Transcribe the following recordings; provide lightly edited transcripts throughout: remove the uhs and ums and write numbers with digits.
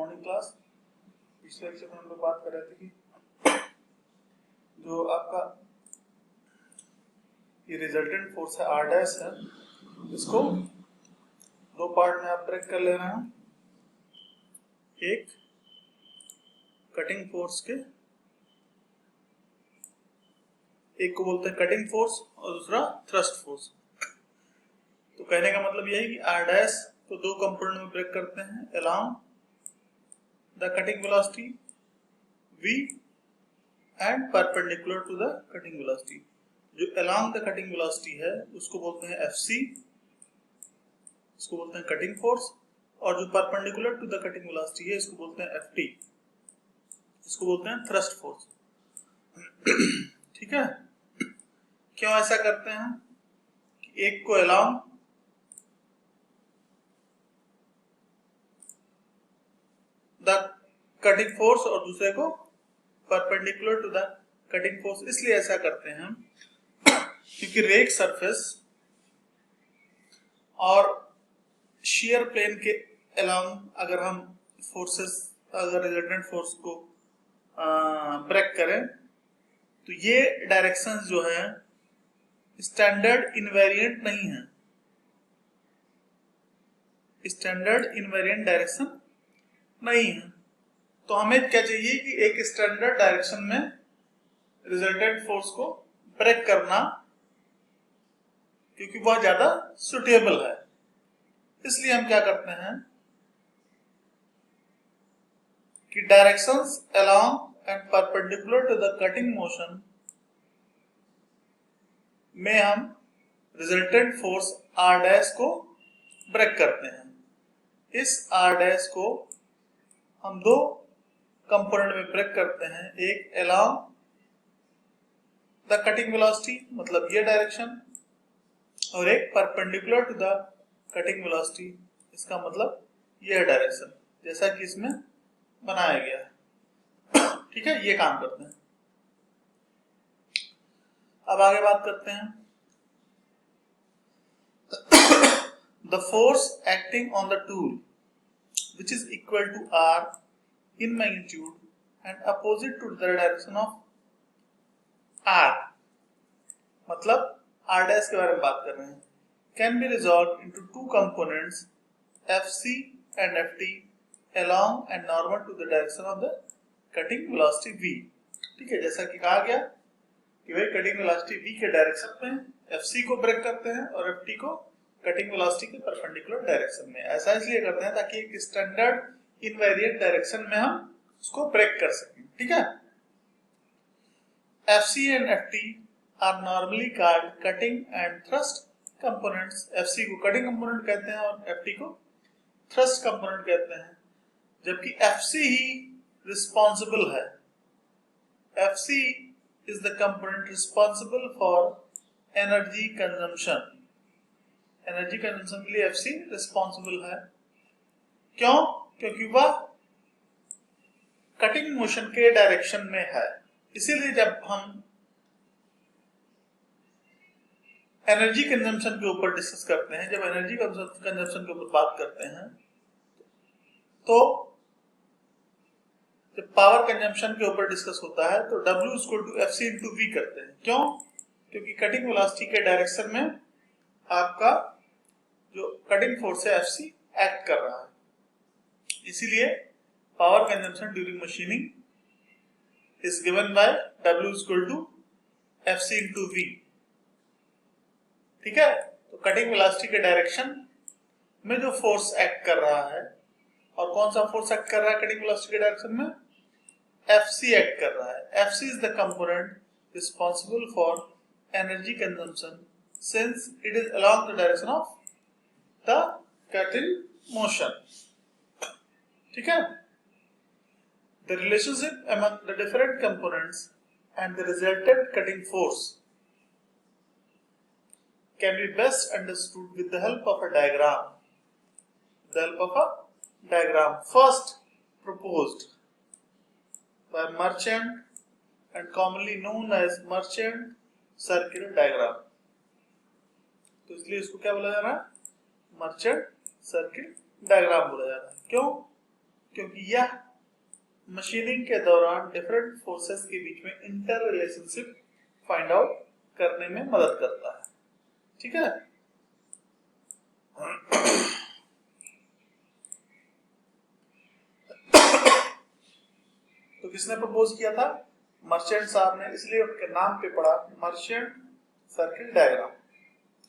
Morning class. पिछले lecture में हम लोग बात कर रहे थे कि जो आपका ये रिजल्टेंट फोर्स है R डैश है, इसको दो पार्ट में आप ब्रेक कर ले रहे हैं। एक कटिंग फोर्स के, एक को बोलते हैं कटिंग फोर्स और दूसरा थ्रस्ट फोर्स। तो कहने का मतलब यह है कि R डैश को दो कंपोनेंट में ब्रेक करते हैं, along the cutting velocity V and perpendicular to the cutting velocity. जो अलोंग द कटिंग वेलोसिटी है उसको बोलते हैं FC, इसको बोलते हैं कटिंग फोर्स, और जो perpendicular to the cutting velocity है इसको बोलते हैं FT, इसको बोलते हैं थ्रस्ट फोर्स। ठीक है, क्यों ऐसा करते हैं कि एक को अलोंग द कटिंग फोर्स और दूसरे को perpendicular to the cutting force इसलिए ऐसा करते हैं क्योंकि रेक सरफेस और शियर प्लेन के अलोंग अगर हम फोर्सेस, अगर रिजल्टेंट फोर्स को ब्रेक करें तो ये डायरेक्शंस जो है स्टैंडर्ड इनवेरिएंट नहीं है, स्टैंडर्ड इनवेरिएंट डायरेक्शन नहीं है। तो हमें क्या चाहिए कि एक स्टैंडर्ड डायरेक्शन में रिजल्टेंट फोर्स को ब्रेक करना, क्योंकि वह ज्यादा सुटेबल है। इसलिए हम क्या करते हैं कि directions along and perpendicular to the cutting motion में हम रिजल्टेंट फोर्स R डैश को ब्रेक करते हैं। इस R डैश को हम दो कंपोनेंट में ब्रेक करते हैं, एक अलोंग द कटिंग वेलोसिटी मतलब ये डायरेक्शन, और एक perpendicular to the cutting velocity, इसका मतलब यह डायरेक्शन, जैसा कि इसमें बनाया गया है। ठीक है, ये काम करते हैं। अब आगे बात करते हैं। The force acting on the tool which is equal to R in magnitude and opposite to the direction of R, मतलब R डैश के बारे में बात कर रहे हैं, can be resolved into two components FC and FT along and normal to the direction of the cutting velocity V। ठीक है, जैसा कि कहा गया कि भाई कटिंग वेलोसिटी V के डायरेक्शन में FC को ब्रेक करते हैं और FT को कटिंग वेलोसिटी के परपेंडिकुलर डायरेक्शन में। ऐसा इसलिए करते हैं ताकि एक स्टैंडर्ड इनवेरिएंट डायरेक्शन में हम उसको ब्रेक कर सकें। ठीक है, FC and FT are normally called cutting and thrust components। FC को कटिंग कंपोनेंट कहते हैं और FT को थ्रस्ट कंपोनेंट कहते हैं, जबकि FC ही रिस्पॉन्सिबल है। FC is the component responsible for energy consumption। Energy consumption के लिए FC रिस्पॉन्सिबल है। क्यों? क्योंकि वह कटिंग मोशन के डायरेक्शन में है। इसीलिए जब हम एनर्जी कंजम्पशन के ऊपर डिस्कस करते हैं, जब एनर्जी कंजम्पशन के ऊपर बात करते हैं, तो जब पावर कंजम्पशन के ऊपर डिस्कस होता है तो W equal to FC into V करते हैं। क्यों? क्योंकि कटिंग वेलोसिटी के डायरेक्शन में आपका जो कटिंग फोर्स है FC एक्ट कर रहा है। इसीलिए power consumption during machining is given by W equal to FC into V। ठीक है, तो कटिंग वेलोसिटी के डायरेक्शन में जो फोर्स एक्ट कर रहा है, और कौन सा फोर्स एक्ट कर रहा है कटिंग वेलोसिटी के डायरेक्शन में? FC एक्ट कर रहा है। FC is the component responsible for energy consumption since it is along the direction of the cutting motion. ठीक है, the relationship among the different components and the resultant cutting force can be best understood with the help of a diagram। The help of a diagram first proposed by Merchant and commonly known as Merchant circular diagram। तो इसलिए इसको क्या बोला जा रहा है? Merchant circle diagram बोला जा रहा है। क्यों? क्योंकि यह मशीनिंग के दौरान डिफरेंट फोर्सेस के बीच में इंटर रिलेशनशिप फाइंड आउट करने में मदद करता है। ठीक है, तो किसने प्रपोज किया था? मर्चेंट साहब ने, इसलिए उनके नाम पे पड़ा मर्चेंट सर्किल डायग्राम।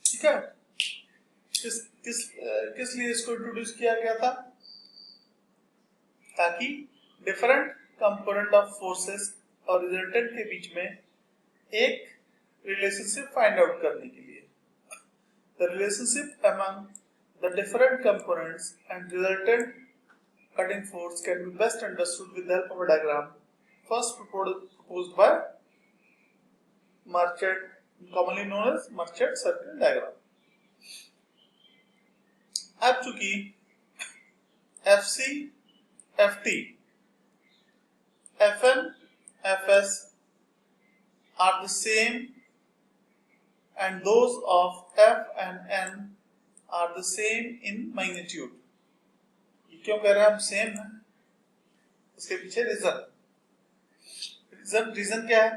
ठीक है, किस लिए इसको इंट्रोड्यूस किया गया था? ताकि डिफरेंट कंपोनेंट ऑफ फोर्सेस और रिजल्टेंट के बीच में एक रिलेशनशिप फाइंड आउट करने के लिए। The relationship among the different components and resultant cutting force can be best understood with the help of a diagram first proposed by Marchant, commonly known as Marchant circle diagram. अब चूंकि FC, FT, FN, FS are the same and those of F and N are the same in magnitude. क्यों कह रहे हैं हम same है? इसके पीछे रीजन क्या है?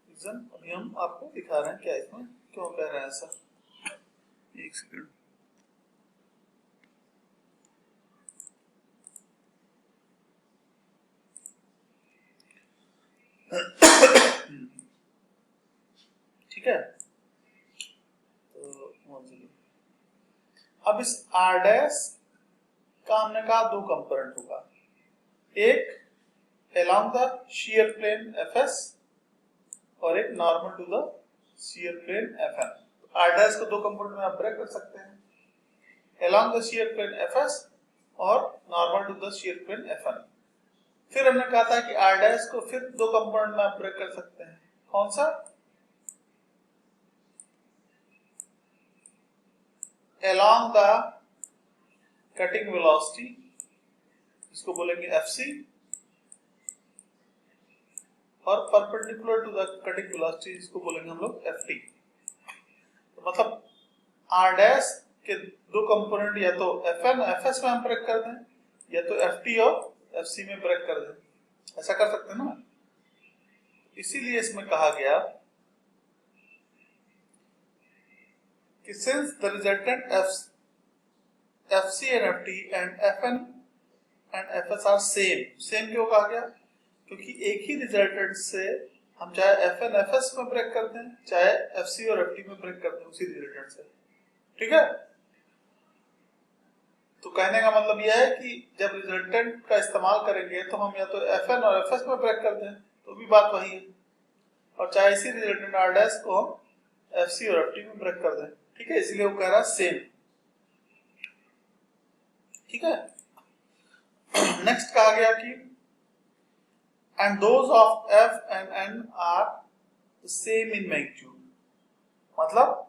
रीजन अभी हम आपको दिखा रहे हैं क्या इसमें क्यों कह रहे हैं ऐसा। एक सेकंड, ठीक है। तो अब इस R डैश का हमने कहा दो कंपोनेंट होगा, एक along the shear plane FS और एक normal to the shear plane FN। R dash को दो कंपोनेंट में आप ब्रेक कर सकते हैं, along the shear plane FS और normal to the shear plane FN। फिर हमने कहा था कि R डैश को फिर दो कंपोनेंट में आप ब्रेक कर सकते हैं, कौन सा? along the cutting velocity, इसको बोलेंगे FC, और perpendicular to the cutting velocity, इसको बोलेंगे हम लोग FT। तो मतलब R डैश के दो कंपोनेंट या तो FN FS में हम ब्रेक कर दें या तो FT और FC में ब्रेक कर दें, ऐसा कर सकते हैं ना। इसीलिए इसमें कहा गया कि since the resultant FC and FT and FN and FS are same क्यों कहा गया? क्योंकि एक ही रिजल्टेंट से हम चाहे FN FS में ब्रेक कर दें चाहे FC और FT में ब्रेक कर दें उसी रिजल्टेंट से। ठीक है, तो कहने का मतलब यह है कि जब रिजल्टेंट का इस्तेमाल करेंगे तो हम या तो FN और FS में ब्रेक कर दें तो भी बात वही है, और चाहे इसी रिजल्टेंट R डैश को हम FC और FT में ब्रेक कर दें। ठीक है, इसलिए वो कह रहा है सेम। ठीक है, नेक्स्ट कहा गया कि and those of F and N are the same in magnitude, मतलब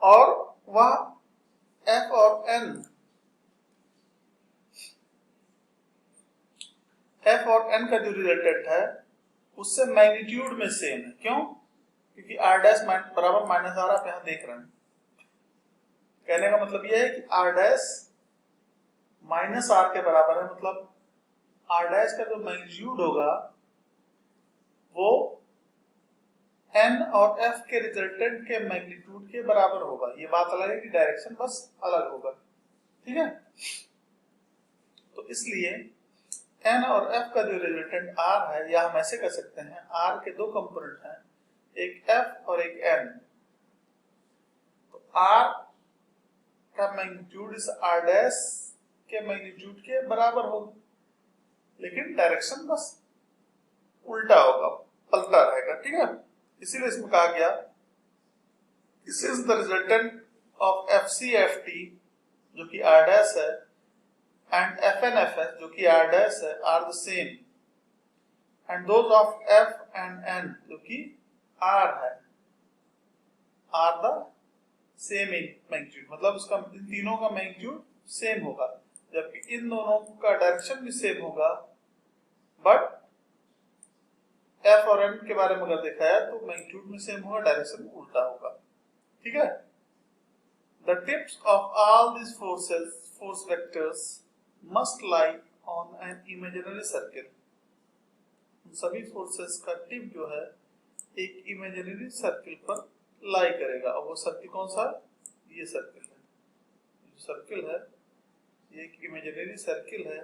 और वह F और N का जो रिजल्टेंट है उससे मैग्नीट्यूड में सेम है। क्यों? क्योंकि R डैश बराबर माइनस R आप यहां देख रहे हैं। कहने का मतलब यह है कि R डैश माइनस R के बराबर है, मतलब R डैश का जो मैग्नीट्यूड होगा वो N और F के रिजल्टेंट के मैग्नीट्यूड के बराबर होगा। ये बात अलग है कि डायरेक्शन बस अलग होगा। ठीक है, तो इसलिए N और F का जो रिजल्टेंट R है, या हम ऐसे कर सकते हैं R के दो कंपोनेंट हैं, एक F और एक N, तो R का मैग्नीट्यूड इस R डैश के मैग्नीट्यूड के बराबर होगा, लेकिन डायरेक्शन बस उल्टा होगा, पलटा रहेगा। ठीक है, इसीलिए इसमें कहा गया this is the resultant of FC FT जो कि R डैश है एंड FN FS जो कि R डैश है are the same and those of F and N जो कि R है are the same in magnitude, मतलब उसका इन तीनों का मैग्नीट्यूड सेम होगा, जबकि इन दोनों का डायरेक्शन भी सेम होगा, बट F और N के बारे में अगर देखा है तो मैग्नीट्यूड में सेम होगा, डायरेक्शन उल्टा होगा। ठीक है, the tips of all this force vectors must lie on an imaginary circle. सभी फोर्सेस का टिप जो है एक इमेजिनरी सर्किल पर लाई करेगा, और वो सर्किल कौन सा? ये सर्किल है। जो सर्किल है ये एक इमेजिनरी सर्किल है।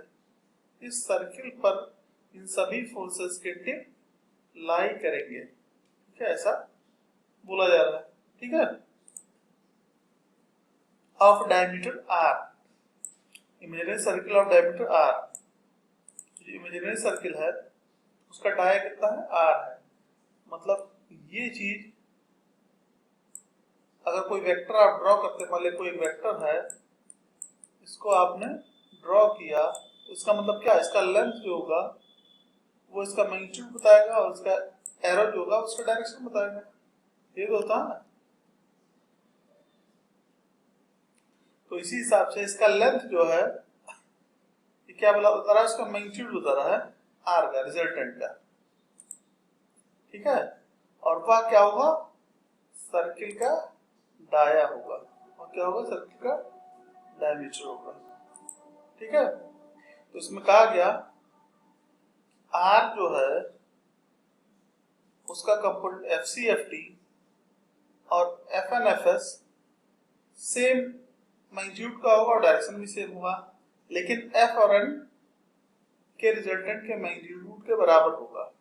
इस सर्किल पर इन सभी फोर्सेस के टिप लाई करेंगे। ठीक है, ऐसा बोला जा रहा है। ठीक है, of diameter R, imaginary circle of diameter R. जो इमेजिनरी सर्किल है उसका डाया कितना है? आर है। मतलब ये चीज अगर कोई वेक्टर आप ड्रॉ करते, मान लीजिए कोई एक वेक्टर है, इसको आपने ड्रॉ किया, इसका मतलब क्या? इसका लेंथ जो होगा वो इसका मैग्नीट्यूड बताएगा, और इसका एरो जो होगा उसका डायरेक्शन बताएगा। ये तो होता है ना। तो इसी हिसाब से इसका लेंथ जो है ये क्या बता रहा है? इसका मैग्नीट्यूड बता रहा है आर का, रिजल्टेंट का। ठीक है, और वह क्या होगा? सर्किल का डाया होगा, और क्या होगा? सर्किल का डायमीटर होगा। ठीक है, तो इसमें कहा गया आर जो है उसका component F C F T और F N F S same magnitude का होगा और डायरेक्शन भी सेम होगा, लेकिन एफ और एन के रिजल्टेंट के मैग्नीट्यूड के बराबर होगा।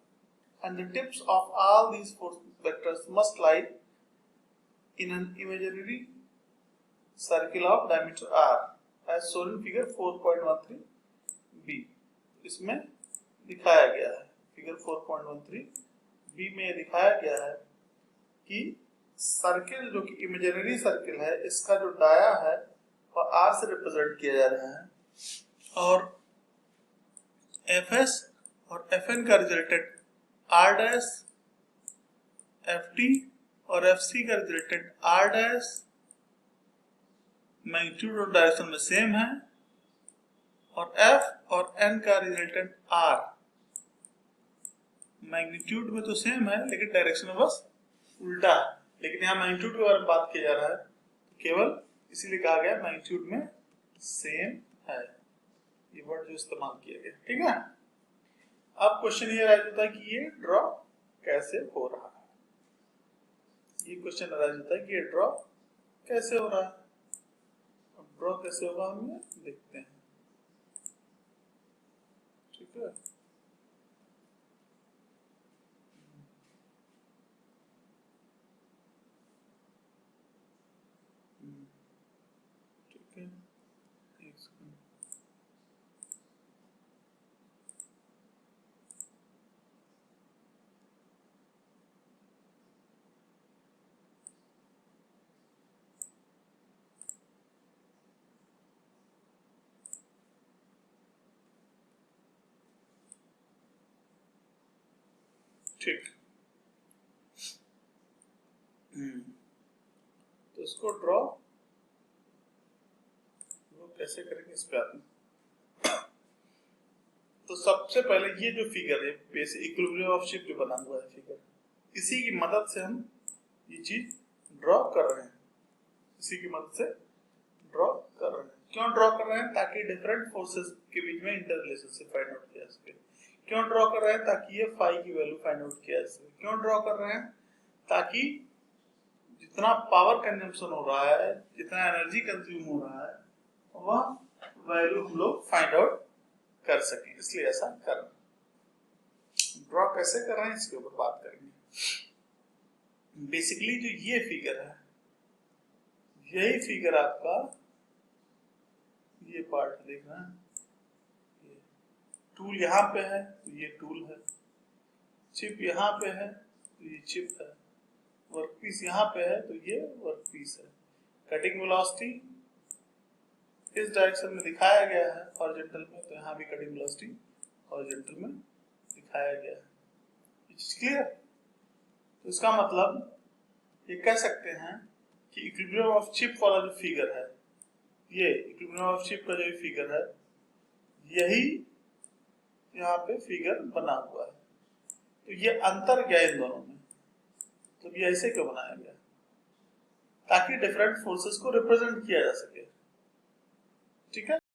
And the tips of all these force vectors must lie in an imaginary circle of diameter R as shown in figure 4.13 B. इसमें दिखाया गया है, फिगर 4.13 बी में दिखाया गया है कि सर्किल जो कि इमेजिनरी सर्किल है, इसका जो डाया है वह आर से रिप्रेजेंट किया जा रहा है, और एफ एस और एफ एन का resultant R dash, F T और एफ सी का रिजल्टेंट आर डैश मैग्नीट्यूड और डायरेक्शन में सेम है, और एफ और एन का रिजल्टेंट आर मैग्नीट्यूड में तो सेम है लेकिन डायरेक्शन में बस उल्टा है। लेकिन यहाँ मैग्नीट्यूड के बारे में बात किया जा रहा है, तो केवल इसीलिए कहा गया मैग्नीट्यूड में सेम है, ये वर्ड जो इस्तेमाल किया गया। ठीक है, अब क्वेश्चन ये राइज होता है कि ये ड्रॉ कैसे हो रहा है। ये क्वेश्चन राइज होता है कि ये ड्रॉ कैसे हो रहा है। अब ड्रॉ कैसे होगा हम ये देखते हैं। ठीक है, ठीक है, एक सेकंड। ठीक, तो इसको ड्रॉ कैसे करेंगे इस पे आते हैं। तो सबसे पहले ये जो फिगर है बेसिक इक्विलिब्रियम ऑफ शिप जो बना हुआ है फिगर, इसी की मदद से हम ये चीज ड्रॉ कर रहे हैं। इसी की मदद से ड्रॉ कर रहे हैं। क्यों ड्रॉ कर रहे हैं? ताकि डिफरेंट फोर्सेस के बीच में इंटर रिलेशनशिप फाइंड आउट किया जा सके। क्यों ड्रॉ कर रहे हैं? ताकि ये फाई की वैल्यू फाइंड आउट किया जा सके। क्यों ड्रॉ कर रहे हैं? ताकि जितना पावर कंजम्पशन हो रहा है, जितना एनर्जी कंज्यूम हो रहा है, वह वैल्यू हम लोग फाइंड आउट कर सकें, इसलिए ऐसा कर रहे हैं। ड्रॉ कैसे कर रहे हैं इसके ऊपर बात करेंगे। बेसिकली जो ये फिगर है, यही फिगर आपका ये पार्ट देखना है, ये टूल यहाँ पे है तो ये टूल है, चिप यहाँ पे है तो ये चिप है, वर्कपीस यहाँ पे है तो ये वर्कपीस है। कटिंग वेलोसिटी इस डायरेक्शन में दिखाया गया है हॉरिजॉन्टल में, तो यहाँ भी कटिंग वेलोसिटी हॉरिजॉन्टल में दिखाया गया है। क्लियर? तो इसका मतलब ये कह सकते हैं कि इक्विलिब्रियम ऑफ चिप वाला जो फिगर है, ये इक्विलिब्रियम ऑफ चिप का जो फिगर है, यही यहाँ पे फिगर बना हुआ है। तो ये अंतर क्या है इन दोनों में? तो ये ऐसे क्यों बनाया गया? ताकि डिफरेंट फोर्सेस को रिप्रेजेंट किया जा सके। ठीक है।